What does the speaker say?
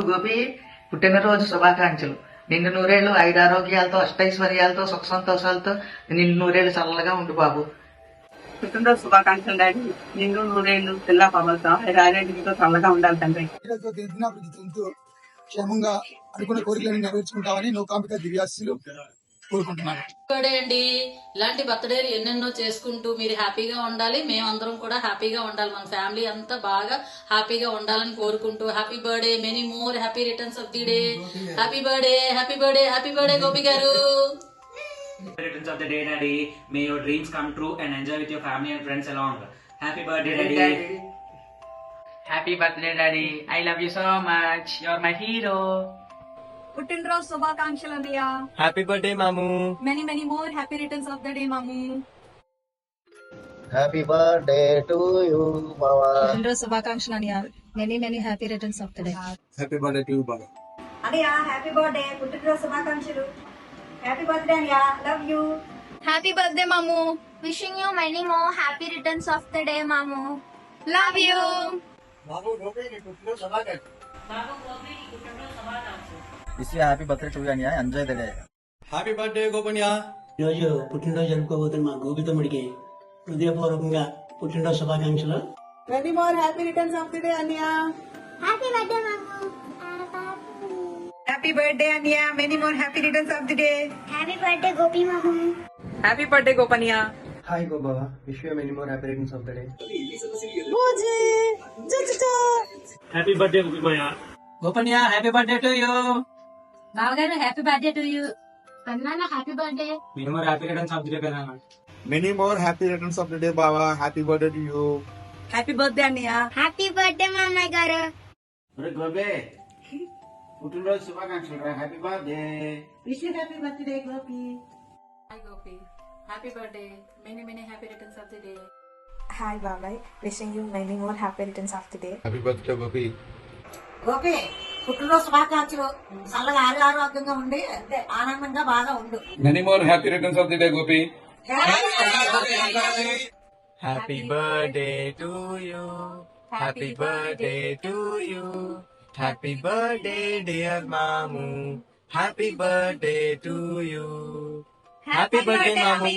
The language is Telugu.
గోపి, పుట్టినరోజు శుభాకాంక్షలు. నిండు నూరేళ్లు ఐదారోగ్యాలతో అష్టైశ్వర్యాలతో సుఖ సంతోషాలతో నిండు నూరేళ్లు చల్లగా ఉండు బాబు. పుట్టినరోజు శుభాకాంక్షలు డాడీ. నిండు నూరేళ్లు పిల్ల పాపలతో ఐదారోగ్యంతో చల్లగా ఉండాలి తండ్రి. దినాభివృద్ధి చెందుతూ క్షేమంగా అనుకున్న కోరికలను నెరవేర్చుకుంటామని నౌకాంబిక దివ్యాశీలు కోరుకుంటున్నాను. బర్త్డే అండి. ఇలాంటి బర్త్డేలు ఎన్నెన్నో చేసుకుంటూ మీరు హ్యాపీగా ఉండాలి, మేమందరం కూడా హ్యాపీగా ఉండాలి, మన ఫ్యామిలీ అంతా బాగా హ్యాపీగా ఉండాలని కోరుకుంటూ happy birthday, many more happy returns of the day. Happy birthday, happy birthday, happy birthday Gopi గారు. Returns of the day, Daddy. May your dreams come true and enjoy with your family and friends along. Happy birthday, Daddy. Happy birthday, Daddy. I love you so much. You're my hero. పుట్టినరోజు శుభాకాంక్షలు అన్నయ్య. హ్యాపీ బర్త్డే మాము. Many many more happy returns of the day మాము. హ్యాపీ బర్త్డే టు యు బావా. పుట్టినరోజు శుభాకాంక్షలు అన్నయ్య. Many many happy returns of the day. Happy birthday to you బావా. అన్నయ్య హ్యాపీ బర్త్డే, పుట్టినరోజు శుభాకాంక్షలు. హ్యాపీ బర్త్డే అన్నయ్య, లవ్ యూ. హ్యాపీ బర్త్డే మాము. Wishing you many more happy returns of the day మాము. లవ్ యూ. బాబు గోపి నీ పుట్టినరోజు శుభాకాంక్షలు. Wish you happy birthday to you అనియా. Enjoy the day. Happy birthday Gopanya. ఈరోజు పుట్టినరోజు జరుపుకోబోతున్న మా గోపి తమ్ముడికి హృదయపూర్వకంగా పుట్టినరోజు శుభాకాంక్షలు. Many more happy returns of the day అన్నయ్య. హ్యాపీ బర్త్డే మాము. హ్యాపీ బర్త్డే అన్నయ్య. Many more happy returns of the day. Happy birthday Gopi మాము. Happy birthday Gopanya. హాయ్ గో బావా. Wish you many more happy returns of the day. Happy birthday గోపిమయ్య. Gopanya, happy birthday to you. బావగారు హ్యాపీ బర్త్డే టు యూ. అన్నాన happy birthday. Many more happy returns of the day కదా. Many more happy returns of the day బావా. Happy birthday to you. Happy birthday అన్నయ్య. హ్యాపీ బర్త్డే మామయ్య గారు. గోపి పుట్టినరోజు శుభాకాంక్షలు. Happy birthday. Wish you happy birthday Gopi. Hi Gopi, happy birthday, many many happy returns of the day. Hi బాబాయ్, wishing you many more happy returns of the day. Happy birthday Gopi. Gopi పుట్టినరోజు శుభాకాంక్షలు. చల్లగా ఆరోగ్యంగా ఉండి ఆనందంగా బాగా ఉండు. Many more happy returns of the day Gopi. Happy birthday to you. Happy birthday to you. Happy birthday dear మాము. Happy birthday to you. Happy birthday మాము.